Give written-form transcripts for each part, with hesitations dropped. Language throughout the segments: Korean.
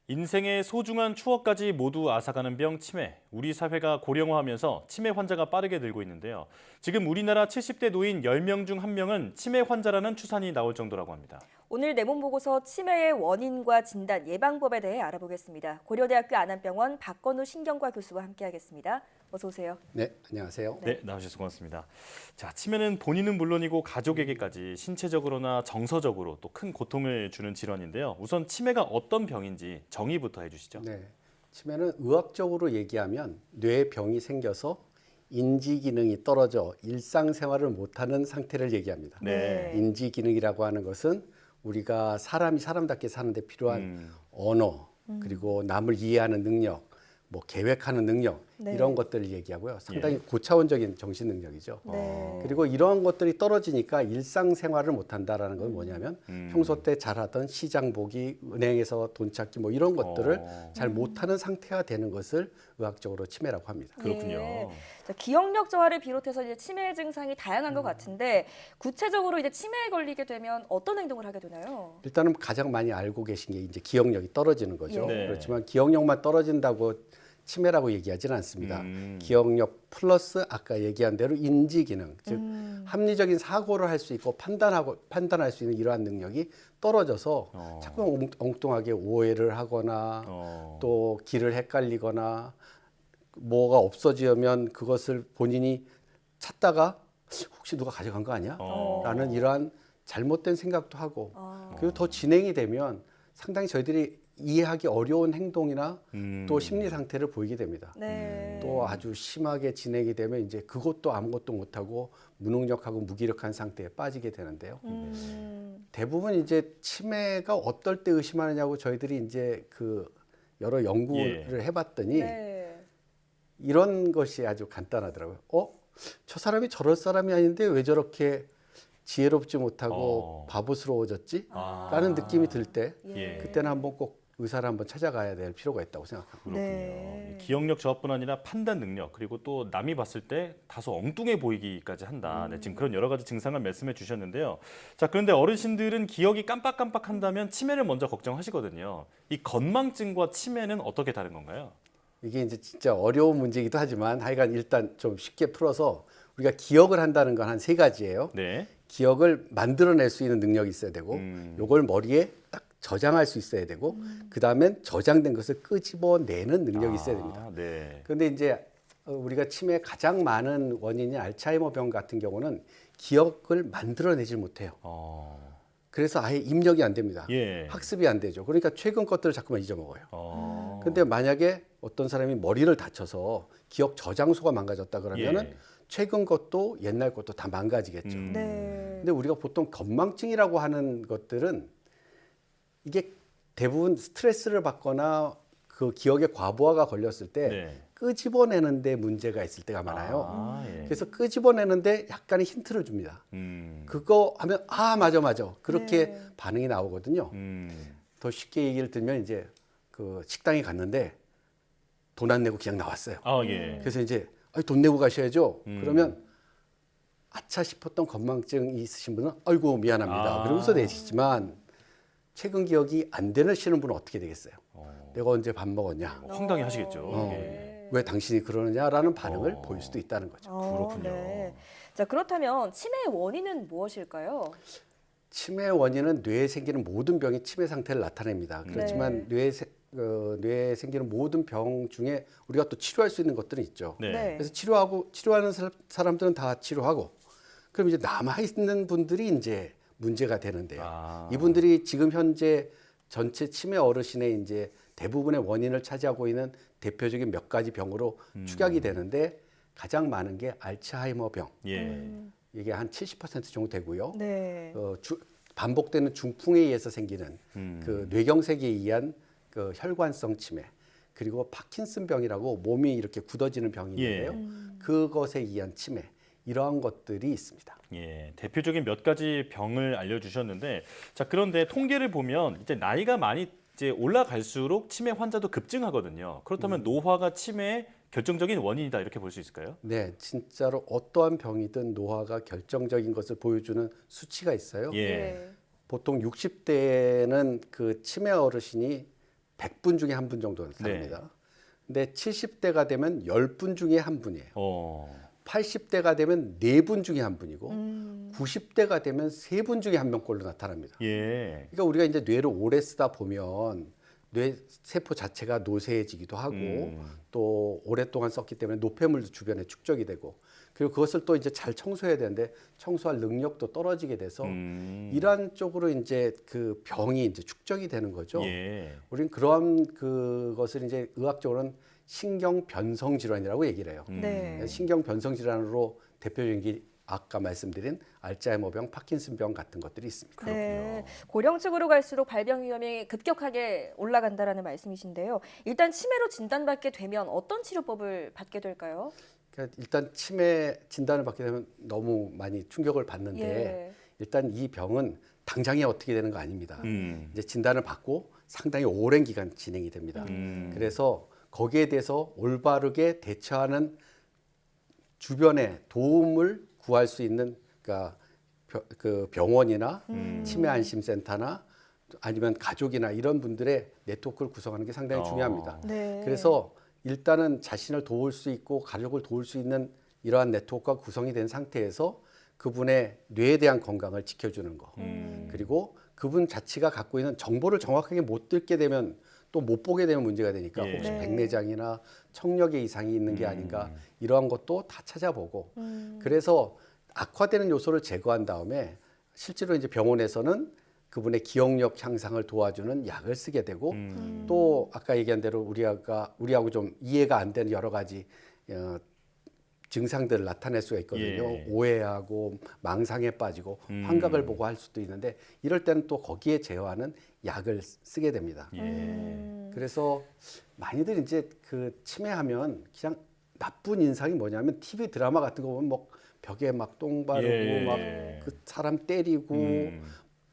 인생의 소중한 추억까지 모두 앗아가는 병 치매. 우리 사회가 고령화하면서 치매 환자가 빠르게 늘고 있는데요. 지금 우리나라 70대 노인 10명 중 1명은 치매 환자라는 추산이 나올 정도라고 합니다. 오늘 내문 보고서 치매의 원인과 진단, 예방법에 대해 알아보겠습니다. 고려대학교 안암병원 박건우 신경과 교수와 함께하겠습니다. 어서 오세요. 네, 안녕하세요. 네, 나와주셔서 고맙습니다. 자, 치매는 본인은 물론이고 가족에게까지 신체적으로나 정서적으로 또 큰 고통을 주는 질환인데요. 우선 치매가 어떤 병인지 정의부터 해주시죠. 네, 치매는 의학적으로 얘기하면 뇌에 병이 생겨서 인지 기능이 떨어져 일상생활을 못하는 상태를 얘기합니다. 네. 인지 기능이라고 하는 것은 우리가 사람이 사람답게 사는데 필요한 언어, 그리고 남을 이해하는 능력, 뭐 계획하는 능력 네. 이런 것들을 얘기하고요. 상당히 고차원적인 정신 능력이죠. 네. 그리고 이러한 것들이 떨어지니까 일상생활을 못한다라는 건 뭐냐면 평소 때 잘하던 시장 보기, 은행에서 돈 찾기 뭐 이런 것들을 잘 못하는 상태가 되는 것을 의학적으로 치매라고 합니다. 그렇군요. 예. 자, 기억력 저하를 비롯해서 이제 치매 증상이 다양한 것 같은데 구체적으로 이제 치매에 걸리게 되면 어떤 행동을 하게 되나요? 일단은 가장 많이 알고 계신 게 이제 기억력이 떨어지는 거죠. 네. 그렇지만 기억력만 떨어진다고 치매라고 얘기하지는 않습니다. 기억력 플러스 아까 얘기한 대로 인지 기능, 즉 합리적인 사고를 할 수 있고 판단할 수 있는 이러한 능력이 떨어져서 자꾸 엉뚱하게 오해를 하거나 또 길을 헷갈리거나 뭐가 없어지면 그것을 본인이 찾다가 혹시 누가 가져간 거 아니야? 라는 이러한 잘못된 생각도 하고 그리고 더 진행이 되면 상당히 저희들이 이해하기 어려운 행동이나 또 심리 상태를 보이게 됩니다. 네. 또 아주 심하게 진행이 되면 이제 그것도 아무것도 못하고 무능력하고 무기력한 상태에 빠지게 되는데요. 대부분 이제 치매가 어떨 때 의심하느냐고 저희들이 이제 그 여러 연구를 해봤더니 네. 이런 것이 아주 간단하더라고요. 저 사람이 저럴 사람이 아닌데 왜 저렇게 지혜롭지 못하고 바보스러워졌지? 라는 느낌이 들 때 예. 그때는 한번 꼭 의사를 한번 찾아가야 될 필요가 있다고 생각합니다. 그렇군요. 네. 기억력 저하뿐 아니라 판단 능력 그리고 또 남이 봤을 때 다소 엉뚱해 보이기까지 한다. 네, 지금 그런 여러 가지 증상을 말씀해 주셨는데요. 자, 그런데 어르신들은 기억이 깜빡깜빡한다면 치매를 먼저 걱정하시거든요. 이 건망증과 치매는 어떻게 다른 건가요? 이게 이제 진짜 어려운 문제이기도 하지만 하여간 일단 좀 쉽게 풀어서 우리가 기억을 한다는 건 한 3가지예요. 네. 기억을 만들어낼 수 있는 능력이 있어야 되고 요걸 머리에 딱 저장할 수 있어야 되고 그다음엔 저장된 것을 끄집어내는 능력이 있어야 됩니다. 네. 그런데 이제 우리가 치매의 가장 많은 원인이 알츠하이머 병 같은 경우는 기억을 만들어내질 못해요. 그래서 아예 입력이 안 됩니다. 예. 학습이 안 되죠. 그러니까 최근 것들을 자꾸만 잊어먹어요. 근데 만약에 어떤 사람이 머리를 다쳐서 기억 저장소가 망가졌다 그러면은 최근 것도 옛날 것도 다 망가지겠죠. 네. 근데 우리가 보통 건망증이라고 하는 것들은 이게 대부분 스트레스를 받거나 그 기억의 과부하가 걸렸을 때 네. 끄집어내는데 문제가 있을 때가 많아요. 예. 그래서 끄집어내는데 약간의 힌트를 줍니다. 그거 하면 맞아 그렇게 반응이 나오거든요. 더 쉽게 얘기를 들면 이제 그 식당에 갔는데 돈 안 내고 그냥 나왔어요. 예. 그래서 이제 돈 내고 가셔야죠. 그러면 아차 싶었던 건망증이 있으신 분은 아이고 미안합니다. 그러고서 내시지만 최근 기억이 안 되시는 분은 어떻게 되겠어요? 내가 언제 밥 먹었냐? 황당해 하시겠죠. 왜 당신이 그러느냐라는 반응을 보일 수도 있다는 거죠. 그렇군요. 네. 자, 그렇다면 치매의 원인은 무엇일까요? 치매의 원인은 뇌에 생기는 모든 병이 치매 상태를 나타냅니다. 그렇지만 뇌에 생기는 모든 병 중에 우리가 또 치료할 수 있는 것들은 있죠. 네. 그래서 치료하는 사람들은 다 치료하고 그럼 이제 남아 있는 분들이 이제 문제가 되는데요. 이분들이 지금 현재 전체 치매 어르신의 이제 대부분의 원인을 차지하고 있는 대표적인 몇 가지 병으로 축약이 되는데 가장 많은 게 알츠하이머 병. 예. 이게 한 70% 정도 되고요. 네. 반복되는 중풍에 의해서 생기는 그 뇌경색에 의한 그 혈관성 치매 그리고 파킨슨병이라고 몸이 이렇게 굳어지는 병이 있는데요. 그것에 의한 치매 이러한 것들이 있습니다. 예, 대표적인 몇 가지 병을 알려주셨는데, 자, 그런데 통계를 보면 이제 나이가 많이 이제 올라갈수록 치매 환자도 급증하거든요. 그렇다면 노화가 치매의 결정적인 원인이다 이렇게 볼 수 있을까요? 네, 진짜로 어떠한 병이든 노화가 결정적인 것을 보여주는 수치가 있어요. 예. 보통 60대에는 그 치매 어르신이 100분 중에 한 분 정도는 삽니다. 근데 70대가 되면 10분 중에 한 분이에요. 80대가 되면 4분 중에 한 분이고 90대가 되면 3분 중에 한 명꼴로 나타납니다. 예. 그러니까 우리가 이제 뇌를 오래 쓰다 보면 뇌 세포 자체가 노쇠해지기도 하고 또 오랫동안 썼기 때문에 노폐물도 주변에 축적이 되고 그리고 그것을 또 이제 잘 청소해야 되는데 청소할 능력도 떨어지게 돼서 이러한 쪽으로 이제 그 병이 이제 축적이 되는 거죠. 예. 우리는 그러한 그것을 이제 의학적으로는 신경 변성 질환이라고 얘기를 해요. 네. 신경 변성 질환으로 대표적인 게 아까 말씀드린 알츠하이머병, 파킨슨병 같은 것들이 있습니다. 네, 고령층으로 갈수록 발병 위험이 급격하게 올라간다라는 말씀이신데요. 일단 치매로 진단받게 되면 어떤 치료법을 받게 될까요? 그러니까 일단 치매 진단을 받게 되면 너무 많이 충격을 받는데 예. 일단 이 병은 당장에 어떻게 되는 거 아닙니다. 이제 진단을 받고 상당히 오랜 기간 진행이 됩니다. 그래서 거기에 대해서 올바르게 대처하는 주변에 도움을 구할 수 있는 그러니까 그 병원이나 치매 안심센터나 아니면 가족이나 이런 분들의 네트워크를 구성하는 게 상당히 중요합니다. 네. 그래서 일단은 자신을 도울 수 있고 가족을 도울 수 있는 이러한 네트워크가 구성이 된 상태에서 그분의 뇌에 대한 건강을 지켜주는 거 그리고 그분 자체가 갖고 있는 정보를 정확하게 못 듣게 되면 또 못 보게 되면 문제가 되니까 예. 혹시 네. 백내장이나 청력의 이상이 있는 게 아닌가 이러한 것도 다 찾아보고 그래서 악화되는 요소를 제거한 다음에 실제로 이제 병원에서는 그분의 기억력 향상을 도와주는 약을 쓰게 되고 또 아까 얘기한 대로 우리하고 좀 이해가 안 되는 여러 가지 증상들을 나타낼 수가 있거든요. 예. 오해하고 망상에 빠지고 환각을 보고 할 수도 있는데 이럴 때는 또 거기에 제어하는 약을 쓰게 됩니다. 예. 그래서 많이들 이제 그 치매하면 그냥 나쁜 인상이 뭐냐면 TV 드라마 같은 거 보면 뭐 벽에 막 똥 바르고 예. 막 그 사람 때리고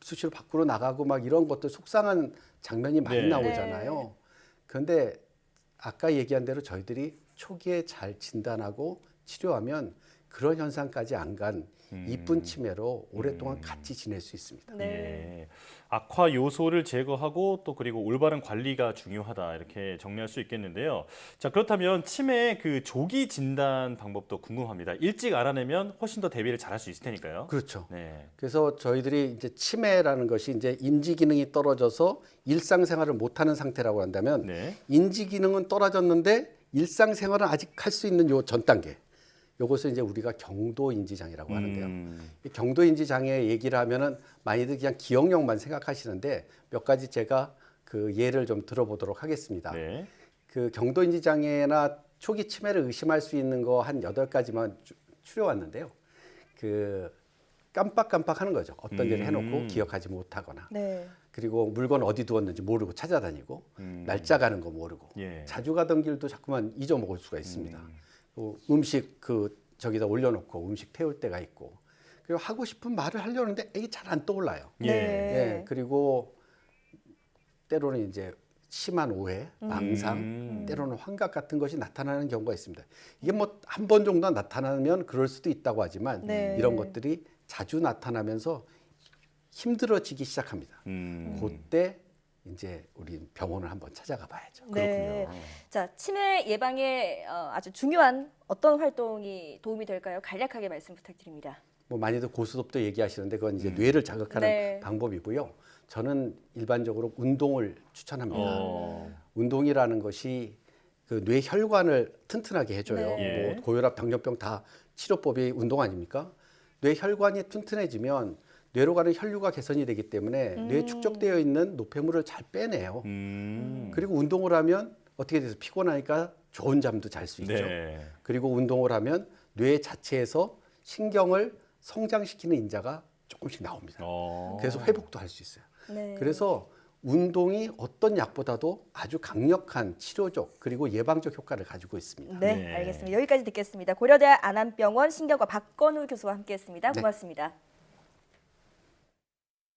수시로 밖으로 나가고 막 이런 것들 속상한 장면이 많이 네. 나오잖아요. 그런데 아까 얘기한 대로 저희들이 초기에 잘 진단하고 치료하면 그런 현상까지 안 간 이쁜 치매로 오랫동안 같이 지낼 수 있습니다. 네. 예. 악화 요소를 제거하고 또 그리고 올바른 관리가 중요하다 이렇게 정리할 수 있겠는데요. 자, 그렇다면 치매의 그 조기 진단 방법도 궁금합니다. 일찍 알아내면 훨씬 더 대비를 잘할 수 있을 테니까요. 그렇죠. 네. 그래서 저희들이 이제 치매라는 것이 이제 인지 기능이 떨어져서 일상생활을 못하는 상태라고 한다면 네. 인지 기능은 떨어졌는데 일상생활은 아직 할 수 있는 요 전 단계. 요것을 이제 우리가 경도인지 장애라고 하는데요. 이 경도인지 장애 얘기를 하면은 많이들 그냥 기억력만 생각하시는데 몇 가지 제가 그 예를 좀 들어보도록 하겠습니다. 네. 그 경도인지 장애나 초기 치매를 의심할 수 있는 거 한 8가지만 추려왔는데요. 그 깜빡깜빡 하는 거죠. 어떤 일을 해놓고 기억하지 못하거나. 네. 그리고 물건 어디 두었는지 모르고 찾아다니고 날짜 가는 거 모르고 예. 자주 가던 길도 자꾸만 잊어먹을 수가 있습니다. 또 음식 그 저기다 올려놓고 음식 태울 때가 있고 그리고 하고 싶은 말을 하려는데 이게 잘 안 떠올라요. 예. 예, 그리고 때로는 이제 심한 오해, 망상, 때로는 환각 같은 것이 나타나는 경우가 있습니다. 이게 뭐 한 번 정도 나타나면 그럴 수도 있다고 하지만 네. 이런 것들이 자주 나타나면서 힘들어지기 시작합니다. 그때 이제 우리 병원을 한번 찾아가 봐야죠. 네. 자, 치매 예방에 아주 중요한 어떤 활동이 도움이 될까요? 간략하게 말씀 부탁드립니다. 뭐 많이들 고스톱도 얘기하시는데 그건 이제 뇌를 자극하는 네. 방법이고요. 저는 일반적으로 운동을 추천합니다. 운동이라는 것이 그 뇌 혈관을 튼튼하게 해줘요. 네. 뭐 고혈압, 당뇨병 다 치료법이 운동 아닙니까? 뇌 혈관이 튼튼해지면 뇌로 가는 혈류가 개선이 되기 때문에 뇌에 축적되어 있는 노폐물을 잘 빼내요. 그리고 운동을 하면 어떻게 돼서 피곤하니까 좋은 잠도 잘 수 있죠. 네. 그리고 운동을 하면 뇌 자체에서 신경을 성장시키는 인자가 조금씩 나옵니다. 그래서 회복도 할 수 있어요. 네. 그래서 운동이 어떤 약보다도 아주 강력한 치료적 그리고 예방적 효과를 가지고 있습니다. 네, 네. 알겠습니다. 여기까지 듣겠습니다. 고려대학 안암병원 신경과 박건우 교수와 함께했습니다. 네. 고맙습니다.